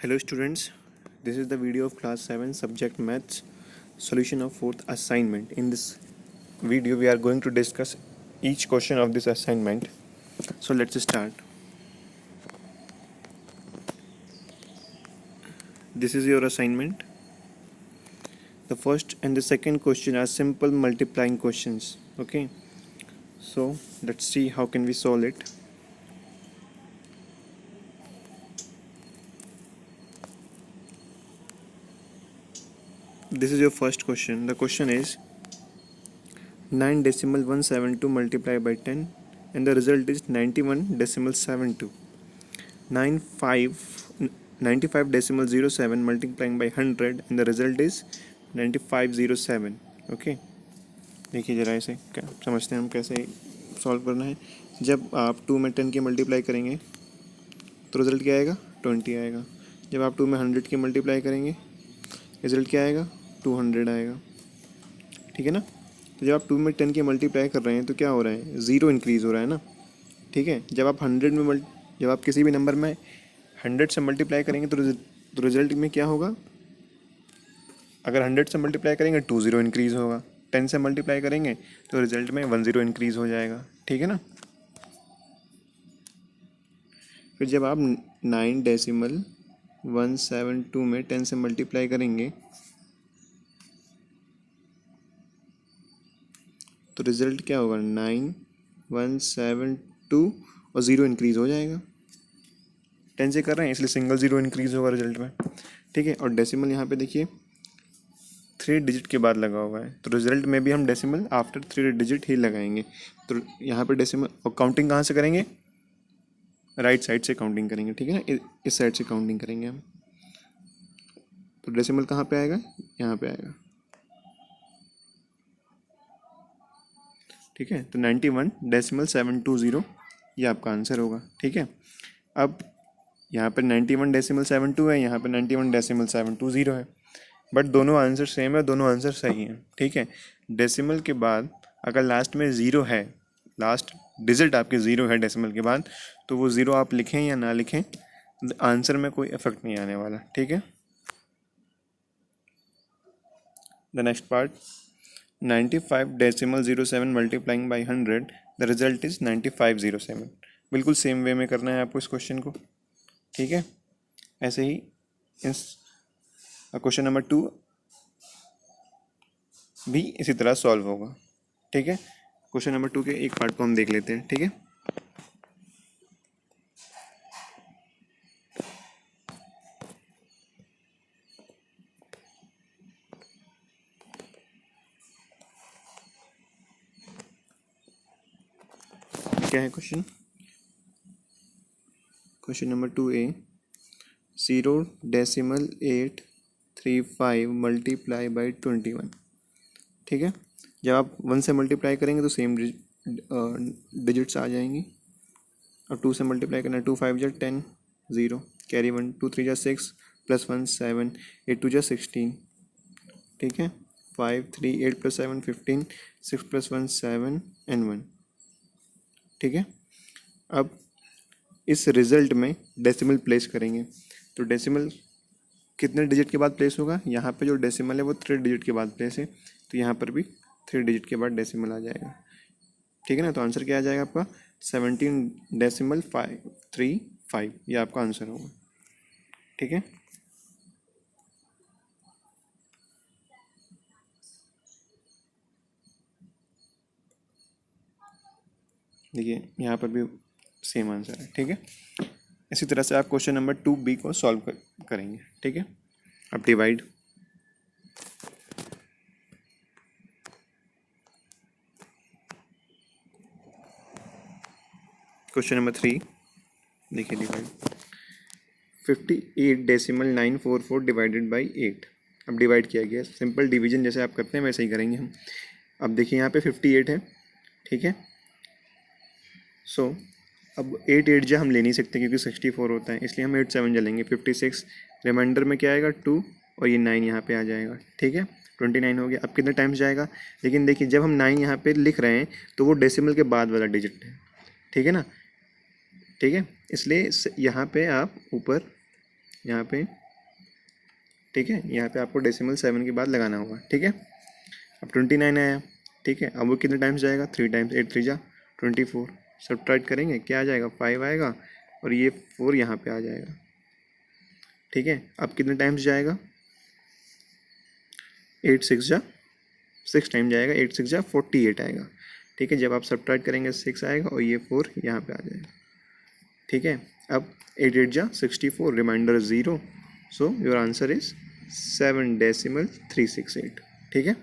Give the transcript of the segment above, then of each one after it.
Hello students, this is the video of class 7 subject maths solution of fourth assignment. In this video we are going to discuss each question of this assignment. So let's start. This is your assignment. The first and the second question are simple multiplying questions. Okay, so let's see how can we solve it. This is your first question. The question is 9.172 multiplied by 10 and the result is 91.72. 95.07 multiplying by 100 and the result is 9507. Okay, देखिए ज़रा इसे क्या समझते हैं हम कैसे solve करना है. जब आप 2 में 10 की मल्टीप्लाई करेंगे तो रिज़ल्ट क्या आएगा, 20 आएगा. जब आप 2 में 100 की मल्टीप्लाई करेंगे रिज़ल्ट क्या आएगा, 200 आएगा. ठीक है ना. तो जब आप 2 में 10 की मल्टीप्लाई कर रहे हैं तो क्या हो रहा है, ज़ीरो इंक्रीज़ हो रहा है ना. ठीक है. जब आप 100 में जब आप किसी भी नंबर में 100 से मल्टीप्लाई करेंगे तो रिज़ल्ट में क्या होगा, अगर 100 से मल्टीप्लाई करेंगे 20 इंक्रीज़ होगा. 10 से मल्टीप्लाई करेंगे तो रिज़ल्ट में 10 इंक्रीज़ हो जाएगा. ठीक है ना. फिर जब आप 9.172 में 10 से मल्टीप्लाई करेंगे तो रिज़ल्ट क्या होगा, 9172 और 0 इंक्रीज़ हो जाएगा. 10 से कर रहे हैं इसलिए सिंगल 0 इंक्रीज़ होगा रिजल्ट में. ठीक है. और डेसिमल यहाँ पे देखिए 3 डिजिट के बाद लगा हुआ है तो रिजल्ट में भी हम डेसिमल आफ्टर 3 डिजिट ही लगाएंगे. तो यहाँ पे डेसिमल और काउंटिंग कहाँ से करेंगे, राइट साइड से काउंटिंग करेंगे. ठीक है ना. इस साइड से काउंटिंग करेंगे हम. तो डेसिमल कहाँ पे आएगा, यहाँ पे आएगा. ठीक है. तो 91.720 ये आपका आंसर होगा. ठीक है. अब यहाँ पर 91.72 है, यहाँ पर 91.720 है, बट दोनों आंसर सेम है, दोनों आंसर सही हैं. ठीक है. डेसिमल के बाद अगर लास्ट में ज़ीरो है, लास्ट डिजिट आपके ज़ीरो है डेसिमल के बाद, तो वो ज़ीरो आप लिखें या ना लिखें आंसर में कोई इफेक्ट नहीं आने वाला. ठीक है. The next part 95.07 multiplying by 100 the result is 9507. बिल्कुल सेम वे में करना है आपको इस क्वेश्चन को. ठीक है. ऐसे ही इस क्वेश्चन नंबर 2 भी इसी तरह सॉल्व होगा. ठीक है. क्वेश्चन नंबर 2 के एक पार्ट को हम देख लेते हैं. ठीक है. क्या है question number 2A 0.835 multiply by 21. ठीक है. जब आप 1 से मल्टीप्लाई करेंगे तो सेम डिजिट्स आ जाएंगी. और 2 से मल्टीप्लाई करना है, 2 5 जा 10 0 कैरी 1 2 3 जा 6 प्लस 1 7 8 2 जा 16. ठीक है. 5 3 8 प्लस 7 15 6 प्लस 1 7 and 1. ठीक है. अब इस रिज़ल्ट में डेसिमल प्लेस करेंगे तो डेसिमल कितने डिजिट के बाद प्लेस होगा, यहाँ पे जो डेसिमल है वो 3 डिजिट के बाद प्लेस है, तो यहाँ पर भी 3 डिजिट के बाद डेसिमल आ जाएगा. ठीक है ना. तो आंसर क्या आ जाएगा आपका 17.535. ये आपका आंसर होगा. ठीक है. देखिए यहाँ पर भी सेम आंसर है. ठीक है. इसी तरह से आप क्वेश्चन नंबर 2B को सॉल्व करेंगे. ठीक है. अब डिवाइड क्वेश्चन नंबर 3 देखिए. Divide 58.944 divided by 8. अब डिवाइड किया गया, सिंपल डिवीजन जैसे आप करते हैं वैसे ही करेंगे हम. अब देखिए यहाँ पे 58 है. ठीक है. सो अब 8 8 जा हम ले नहीं सकते क्योंकि 64 होता है, इसलिए हम 8 7 जलेंगे. 56 रिमाइंडर में क्या आएगा 2 और ये 9 यहाँ पे आ जाएगा. ठीक है. 29 हो गया. अब कितने टाइम्स जाएगा, लेकिन देखिए जब हम 9 यहाँ पे लिख रहे हैं तो वो डेसिमल के बाद वाला डिजिट है. ठीक है ना. ठीक है. इसलिए यहाँ पे आप ऊपर यहाँ पे, ठीक है, यहाँ पे आपको डेसिमल 7 के बाद लगाना होगा, ठीक है। अब 29 आया, ठीक है। अब वो कितने टाइम्स जाएगा, 3 टाइम्स, 8 3 जा 24, सब्ट्रैक्ट करेंगे क्या आ जाएगा, 5 आएगा और ये 4 यहाँ पे आ जाएगा, ठीक है। अब कितने टाइम्स जाएगा, 8 6 जा 6 टाइम जाएगा, 8 6 जा 48 आएगा, ठीक है। जब आप सब्ट्रैक्ट करेंगे 6 आएगा और ये 4 यहाँ पे आ जाएगा, ठीक है। अब 8 8 जा 64, reminder 0, so your answer is 7.368, ठीक है।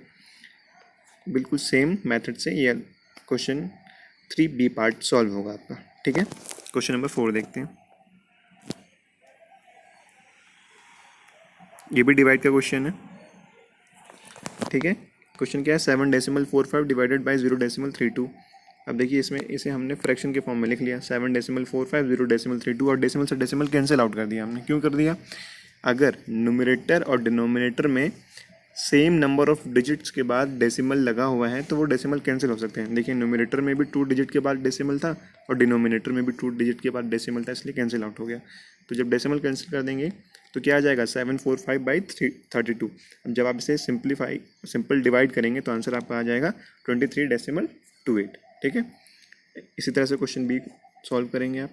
बिल्कुल सेम मेथड से ये क्वेश्चन 3B पार्ट सॉल्व होगा आपका, ठीक है। क्वेश्चन नंबर 4 देखते हैं। ये भी डिवाइड का क्वेश्चन है, ठीक है। क्वेश्चन क्या है, 7.45 डिवाइडेड बाई 0.32। अब देखिए इसमें इसे हमने फ्रैक्शन के फॉर्म में लिख लिया, 7.45 0.32, और डेसिमल से डेसिमल कैंसिल आउट कर दिया हमने। क्यों कर दिया, अगर न्यूमरेटर और डिनोमिनेटर में सेम नंबर ऑफ डिजिट्स के बाद डेसिमल लगा हुआ है तो वो डेसिमल कैंसिल हो सकते हैं। देखिए न्यूमरेटर में भी 2 डिजिट के बाद डेसिमल था और डिनोमिनेटर में भी 2 डिजिट के बाद डेसिमल था, इसलिए कैंसिल आउट हो गया। तो जब डेसिमल कैंसिल कर देंगे तो क्या आ जाएगा, 745/32। अब जब आप इसे सिंपल डिवाइड करेंगे तो आंसर आपका आ जाएगा 23.28, ठीक है। इसी तरह से क्वेश्चन बी सॉल्व करेंगे आप,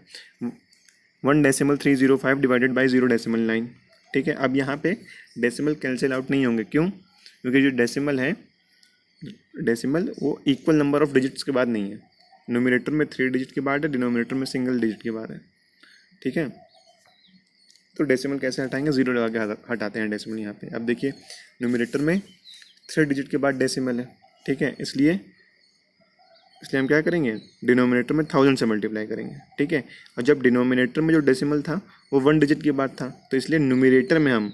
1.305 डिवाइडेड बाई 0.9, ठीक है। अब यहाँ पे डेसिमल कैंसिल आउट नहीं होंगे, क्यों, क्योंकि जो डेसिमल है, डेसिमल वो इक्वल नंबर ऑफ डिजिट्स के बाद नहीं है। न्यूमरेटर में 3 डिजिट के बाद है, डिनोमिनेटर में सिंगल डिजिट के बाद है, ठीक है। तो डेसिमल कैसे हटाएंगे, 0 लगा के हटाते हैं डेसिमल यहाँ पे। अब देखिए न्यूमरेटर में 3 डिजिट के बाद डेसिमल है, ठीक है, इसलिए हम क्या करेंगे, डिनोमिनेटर में 1000 से मल्टीप्लाई करेंगे, ठीक है। और जब डिनोमिनेटर में जो डेसिमल था वो 1 डिजिट के बाद था, तो इसलिए न्यूमरेटर में हम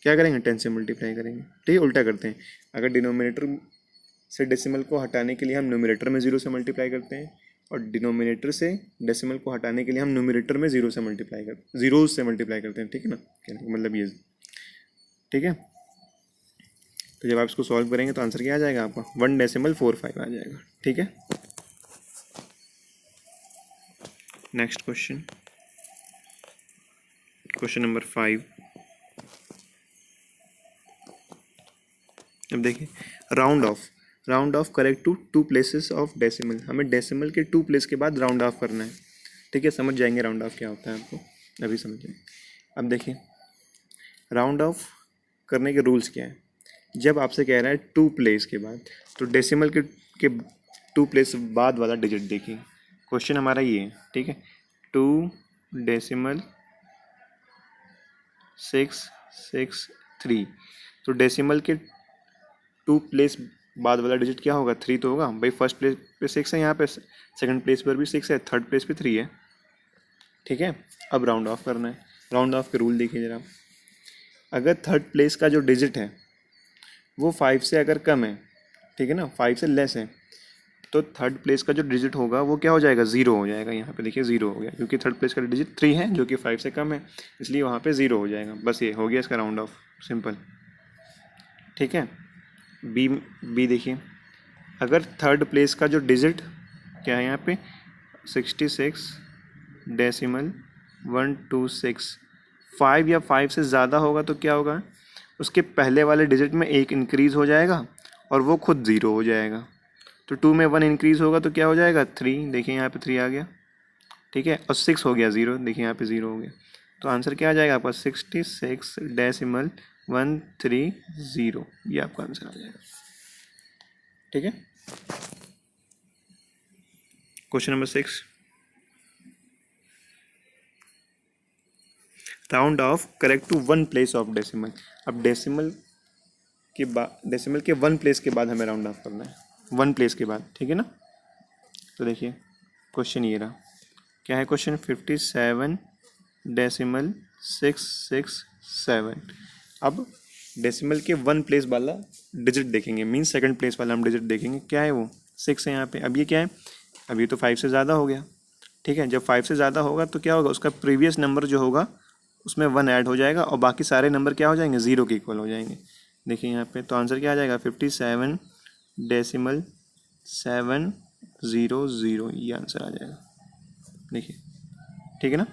क्या करेंगे, 10 से मल्टीप्लाई करेंगे, ठीक है। उल्टा करते हैं, अगर डिनोमिनेटर से डेसिमल को हटाने के लिए हम न्यूमरेटर में 0 से मल्टीप्लाई करते हैं, और डिनोमिनेटर से डेसिमल को हटाने के लिए हम न्यूमरेटर में 0 से मल्टीप्लाई करते हैं, ठीक है ना, कहने का मतलब ये, ठीक है। तो जब आप इसको सॉल्व करेंगे तो आंसर क्या आ जाएगा आपका, 1.45 आ जाएगा, ठीक है। Next question, question number 5। अब देखिए, round off correct to 2 places of decimal. हमें डेसिमल के 2 प्लेस के बाद राउंड ऑफ करना है, ठीक है। समझ जाएंगे राउंड ऑफ क्या होता है, आपको अभी समझ जाएंगे। अब देखिए राउंड ऑफ करने के रूल्स क्या है। जब आपसे कह रहा है 2 प्लेस के बाद, तो डेसिमल के 2 प्लेस बाद वाला डिजिट देखिए। क्वेश्चन हमारा ये है, ठीक है, 2.663। तो डेसिमल के 2 प्लेस बाद वाला डिजिट क्या होगा, 3 तो होगा भाई। फर्स्ट प्लेस पे 6 है, यहाँ पे सेकंड प्लेस पर भी 6 है, थर्ड प्लेस पे 3 है, ठीक है। अब राउंड ऑफ करना है। राउंड ऑफ के रूल देखिए जरा, अगर थर्ड प्लेस का जो डिजिट है वो 5 से अगर कम है, ठीक है ना, 5 से लेस है, तो थर्ड प्लेस का जो डिजिट होगा वो क्या हो जाएगा, 0 हो जाएगा। यहाँ पे देखिए 0 हो गया, क्योंकि थर्ड प्लेस का डिजिट 3 है जो कि 5 से कम है, इसलिए वहाँ पे 0 हो जाएगा। बस ये हो गया इसका राउंड ऑफ, सिंपल, ठीक है। बी देखिए, अगर थर्ड प्लेस का जो डिजिट क्या है यहाँ पे 66.126, 5 या 5 से ज़्यादा होगा तो क्या होगा, उसके पहले वाले डिजिट में 1 इंक्रीज़ हो जाएगा और वो खुद 0 हो जाएगा। तो 2 में 1 इंक्रीज़ होगा तो क्या हो जाएगा, 3, देखिए यहाँ पे 3 आ गया, ठीक है। और 6 हो गया 0, देखिए यहाँ पे 0 हो गया। तो आंसर क्या आ जाएगा आपका, 66.130, ये आपका आंसर आ जाएगा, ठीक है। Question number 6, round off correct to 1 place of decimal. अब डेसिमल के 1 प्लेस के बाद हमें राउंड ऑफ करना है, 1 प्लेस के बाद, ठीक है ना। तो देखिए क्वेश्चन ये रहा, क्या है क्वेश्चन, 57.667। अब डेसिमल के 1 प्लेस वाला डिजिट देखेंगे, मीन्स सेकंड प्लेस वाला हम डिजिट देखेंगे, क्या है वो 6 है यहाँ पे। अब ये क्या है, अब ये तो 5 से ज़्यादा हो गया, ठीक है। जब 5 से ज़्यादा होगा तो क्या होगा, उसका प्रीवियस नंबर जो होगा उसमें 1 ऐड हो जाएगा और बाकी सारे नंबर क्या हो जाएंगे, 0 के इक्वल हो जाएंगे। देखिए यहाँ पे तो आंसर क्या आ जाएगा, 57.700, ये आंसर आ जाएगा, देखिए, ठीक है ना।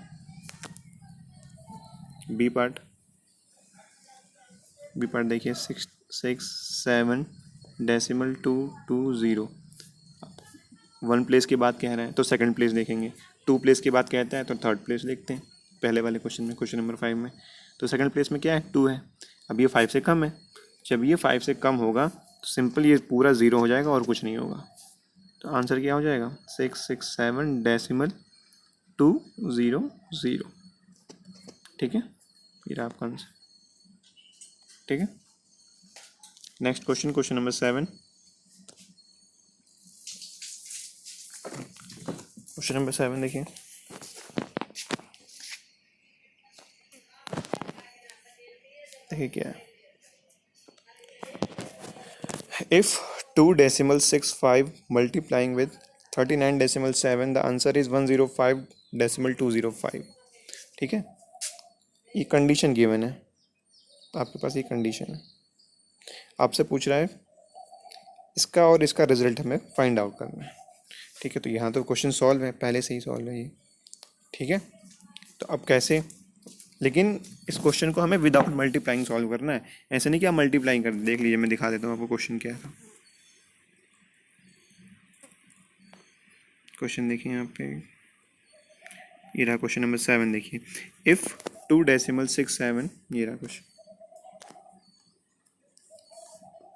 बी पार्ट देखिए 667.220। 1 प्लेस की बात कह रहा है तो सेकंड प्लेस देखेंगे, 2 प्लेस की बात कहता है तो थर्ड प्लेस देखते हैं। पहले वाले क्वेश्चन में, क्वेश्चन नंबर 5 में तो सेकंड प्लेस में क्या है, 2 है। अब ये 5 से कम है, जब ये 5 से कम होगा तो सिंपल ये पूरा 0 हो जाएगा और कुछ नहीं होगा। तो आंसर क्या हो जाएगा 667.200। ठीक है, ये रहा आपका आंसर। ठीक है, next question, question number 7। Question number 7 देखिए, क्या है। If 2.65 multiplying with 39.7 the answer is 105.205। ठीक है, ये कंडीशन गिवन है आपके पास, ये कंडीशन है, आपसे पूछ रहा है इसका और इसका रिजल्ट हमें फाइंड आउट करना है। ठीक है, तो यहाँ तो क्वेश्चन सॉल्व है, पहले से ही सॉल्व है ये। ठीक है, तो अब कैसे, लेकिन इस क्वेश्चन को हमें विदाउट मल्टीप्लाइंग सॉल्व करना है, ऐसे नहीं कि आप मल्टीप्लाइंग कर, देख लीजिए मैं दिखा देता हूँ आपको क्वेश्चन क्या है। क्वेश्चन देखिए यहाँ पे, ये रहा क्वेश्चन नंबर 7 देखिए। इफ़ 2.67, ये रहा question,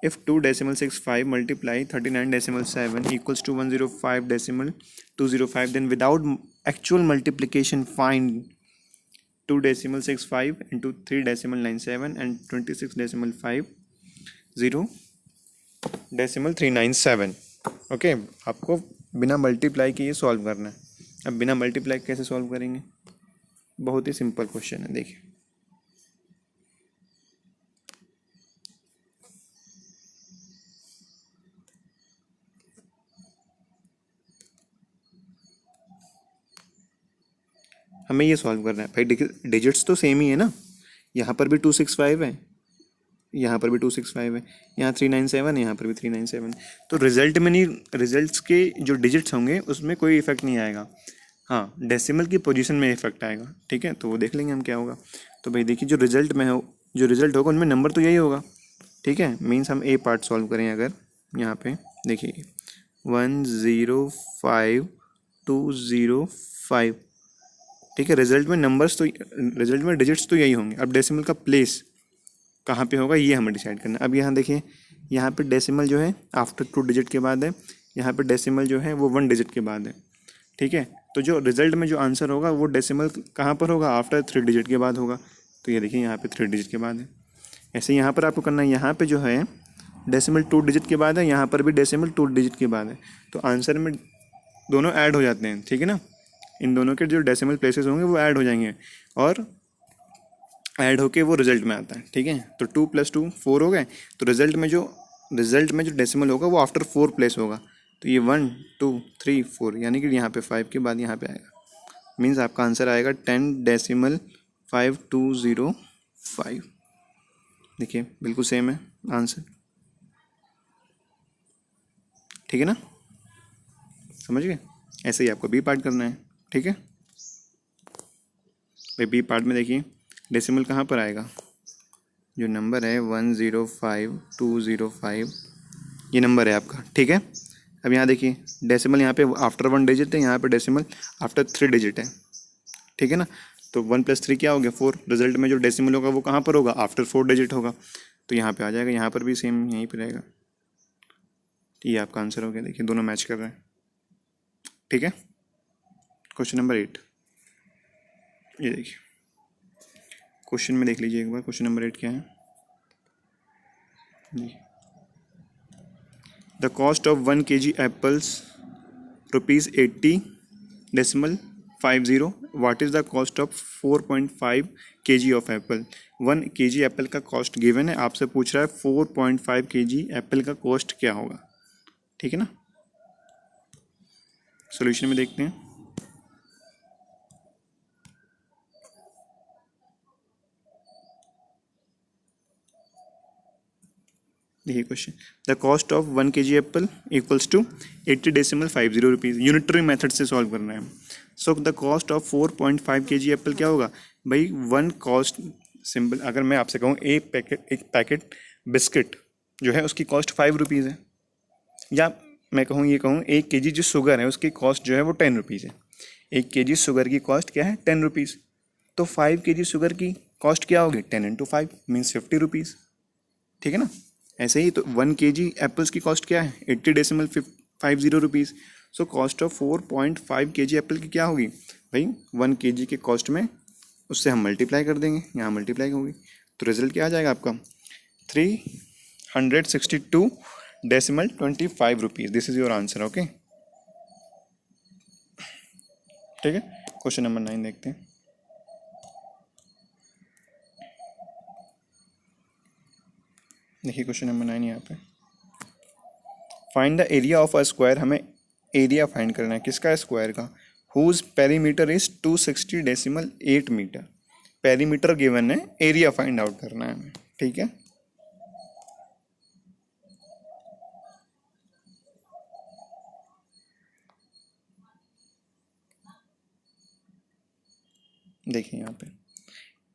if 2.65 multiply 39.7 equals to 105.205 then without actual multiplication find 2.65 into 3.97 and 26.50.397। Okay, आपको बिना मल्टीप्लाई के ये सॉल्व करना है। अब बिना मल्टीप्लाई कैसे सॉल्व करेंगे, बहुत ही सिंपल क्वेश्चन है, देखिए। हमें ये सॉल्व करना है भाई, डिजिट्स तो सेम ही है ना, यहाँ पर भी 265 है, यहाँ पर भी 265 है, यहाँ 397 है, यहाँ पर भी 397। तो रिजल्ट में नहीं, रिजल्ट्स के जो डिजिट्स होंगे उसमें कोई इफेक्ट नहीं आएगा, हाँ डेसिमल की पोजीशन में इफेक्ट आएगा। ठीक है, तो वो देख लेंगे हम क्या होगा। तो भाई देखिए, जो रिजल्ट में हो, जो रिजल्ट होगा उनमें नंबर तो यही होगा। ठीक है, मीन्स हम ए पार्ट सॉल्व करें अगर, यहाँ पे देखिए 105.205। ठीक है, रिजल्ट में नंबर्स तो, रिजल्ट में डिजिट्स तो यही होंगे। अब डेसिमल का प्लेस कहाँ पे होगा ये हमें डिसाइड करना है। अब यहाँ देखिए, यहाँ पे डेसिमल जो है आफ्टर 2 डिजिट के बाद है, यहाँ पे डेसिमल जो है वो 1 डिजिट के बाद है। ठीक है, तो जो रिजल्ट में जो आंसर होगा वो डेसिमल कहाँ पर होगा, आफ्टर 3 डिजिट के बाद होगा। तो ये देखिए यहाँ पे 3 डिजिट के बाद है। ऐसे यहाँ पर आपको करना है, यहाँ पे जो है डेसिमल 2 डिजिट के बाद है, यहाँ पर भी डेसिमल 2 डिजिट के बाद है। तो आंसर में दोनों ऐड हो जाते हैं। ठीक है ना, इन दोनों के जो डेसिमल प्लेसेस होंगे वो ऐड हो जाएंगे और ऐड होके वो रिजल्ट में आता है। ठीक है, तो 2 + 2 4 हो गए। तो रिजल्ट में जो डेसिमल होगा वो आफ्टर 4 प्लेस होगा। तो ये 1 2 3 4, यानी कि यहाँ पे 5 के बाद यहाँ पे आएगा, मीन्स आपका आंसर आएगा 10.5205। देखिए बिल्कुल सेम है आंसर। ठीक है ना, समझ गए। ऐसे ही आपको बी पार्ट करना है। ठीक है भाई, बी पार्ट में देखिए डेसिमल कहाँ पर आएगा, जो नंबर है 105.205 ये नंबर है आपका। ठीक है, अब यहाँ देखिए डेसिमल यहाँ पे आफ्टर 1 डिजिट है, यहाँ पे डेसिमल आफ्टर 3 डिजिट है। ठीक है ना, तो 1 + 3 क्या हो गया 4। रिजल्ट में जो डेसिमल होगा वो कहाँ पर होगा, आफ्टर 4 डिजिट होगा। तो यहाँ पे आ जाएगा, यहाँ पर भी सेम यहीं पर रहेगा। ये आपका आंसर हो गया। देखिए दोनों मैच कर रहे हैं। ठीक है, क्वेश्चन नंबर 8, ये देखिए क्वेश्चन में देख लीजिए एक बार, क्वेश्चन नंबर 8 क्या है जी। The cost of 1 kg apples ₹80.50। What is the cost of 4.5 kg of apple. 1 kg apple का कॉस्ट गिवन है, आपसे पूछ रहा है 4.5 kg एप्पल का कॉस्ट क्या होगा। ठीक है ना, सॉल्यूशन में देखते हैं। देखिए question, the cost of 1 kg apple equals to 80.50 rupees. Unitary method से सॉल्व करना है। So the cost of 4.5 kg apple क्या होगा, भाई वन कॉस्ट सिंपल, अगर मैं आपसे कहूँ एक पैकेट बिस्किट जो है उसकी कॉस्ट 5 रुपीज़ है, या मैं कहूँ ये कहूँ 1 केजी जो शुगर है उसकी कॉस्ट जो है वो 10 रुपीज़ है। 1 केजी शुगर की कॉस्ट क्या है 10 रुपीज़, तो 5 केजी शुगर की कॉस्ट क्या होगी 10 इंटू 5 मीन्स 50 रुपीज़, ठीक है ना। ऐसे ही तो 1 केजी एप्पल्स की कॉस्ट क्या है 80.50 rupees. So cost of 4.5 KG Apple की क्या होगी भाई 1 केजी के कॉस्ट में, उससे हम मल्टीप्लाई कर देंगे, यहाँ मल्टीप्लाई होगी तो रिजल्ट क्या आ जाएगा आपका 362.25 rupees. This is your answer. Okay ठीक है, क्वेश्चन नंबर 9 देखते हैं। देखिए क्वेश्चन नंबर 9 यहाँ पे, find the area of a square, हमें एरिया फाइंड करना है किसका, स्क्वायर का, whose perimeter is 260.8 metre. Perimeter given है, एरिया फाइंड आउट करना है हमें, ठीक है। देखिए यहाँ पे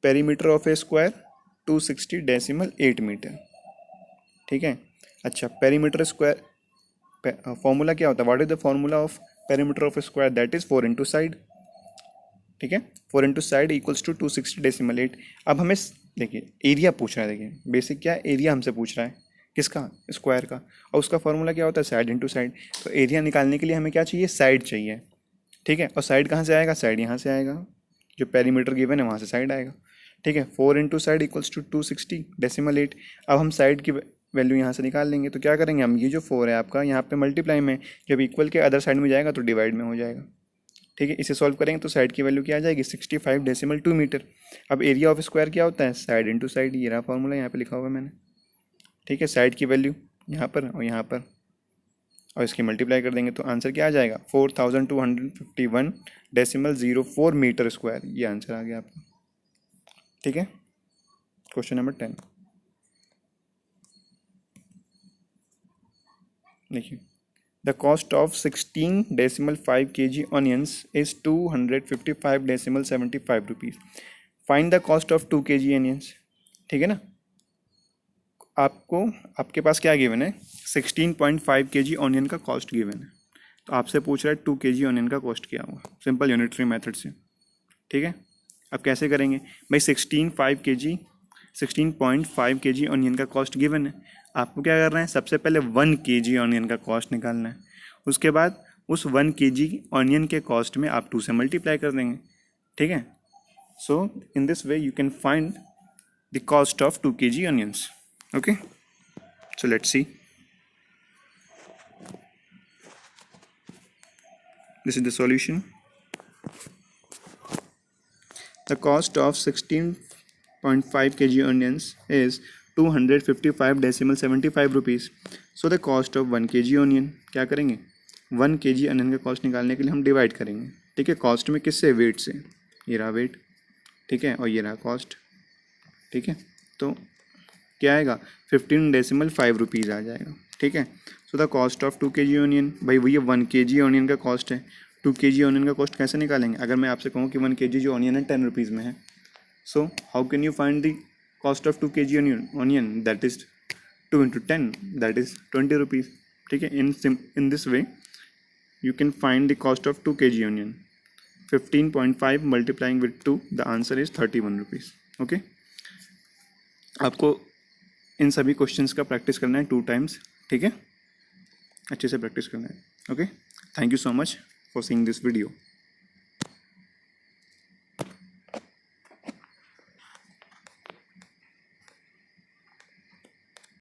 perimeter of a square 260.8 metre, ठीक है। अच्छा पेरीमीटर स्क्वायर फॉर्मूला क्या होता है, what is the formula of perimeter of square, that is 4 into side, ठीक है। 4 इंटू साइड इक्वल्स टू 260.8। अब हमें देखिए एरिया पूछ रहा है, देखिए बेसिक क्या है, एरिया हमसे पूछ रहा है किसका, स्क्वायर का, और उसका फॉर्मूला क्या होता है साइड इंटू साइड। तो एरिया निकालने के लिए हमें क्या चाहिए, साइड चाहिए, ठीक है। और साइड कहाँ से आएगा, साइड यहाँ से आएगा, जो पेरीमीटर गिवन है वहाँ से साइड आएगा, ठीक है। 4 इंटू साइड इक्वल्स टू 260.8। अब हम साइड की वैल्यू यहाँ से निकाल लेंगे, तो क्या करेंगे हम, ये जो 4 है आपका यहाँ पे मल्टीप्लाई में, जब इक्वल के अदर साइड में जाएगा तो डिवाइड में हो जाएगा, ठीक है। इसे सॉल्व करेंगे तो साइड की वैल्यू क्या आ जाएगी 65.2 मीटर। अब एरिया ऑफ स्क्वायर क्या होता है, साइड इंटू साइड, ये रहा फॉर्मूला यहाँ पे लिखा हुआ है मैंने, ठीक है। साइड की वैल्यू यहाँ पर और यहाँ पर, और इसकी मल्टीप्लाई कर देंगे तो आंसर क्या आ जाएगा 4251.04 मीटर स्क्वायर, ये आंसर आ गया आपका, ठीक है। क्वेश्चन नंबर 10 देखिए, the cost of 16.5 kg onions is 255.75 rupees. Find the cost of 2 kg onions, ठीक है ना। आपको आपके पास क्या गिवन है 16.5 kg ऑनियन का कॉस्ट गिवन है, तो आपसे पूछ रहा है 2 kg ऑनियन का कॉस्ट क्या होगा, सिंपल यूनिटरी मेथड से, ठीक है। अब कैसे करेंगे भाई, 16.5 kg ऑनियन का कॉस्ट गिवन है, आपको क्या करना है, सबसे पहले 1 kg ऑनियन का कॉस्ट निकालना है, उसके बाद उस 1 kg ऑनियन के कॉस्ट में आप 2 से मल्टीप्लाई कर देंगे, ठीक है। So in this way you can find the cost of 2 kg onions. Okay, so let's see, this is the solution. The cost of 16.5 kg onions is 255.75 rupees. So the cost of 1 kg onion, क्या करेंगे 1 kg onion का cost निकालने के लिए हम divide करेंगे, ठीक है। कॉस्ट में किससे, वेट से, ये रहा वेट, ठीक है, और ये रहा कॉस्ट, ठीक है। तो क्या आएगा 15.5 रुपीज़ आ जाएगा, ठीक है। So the cost of 2 kg onion, भाई वही 1 kg ऑनियन का कॉस्ट है, 2 kg ऑनियन का कॉस्ट कैसे निकालेंगे, अगर मैं आपसे कहूँ कि 1 kg जो ऑनियन है 10 रुपीज़ में है, so how can you find the cost of 2 kg onion, that is 2 into 10, that is 20 rupees, ठीक है। इन this way you can find the cost of 2 kg onion, 15.5 multiplying with 2, the answer is 31 rupees. Okay, आपको इन सभी questions का practice करना है 2 times, ठीक है, अच्छे से प्रैक्टिस करना है। Okay, thank you so much for seeing this video.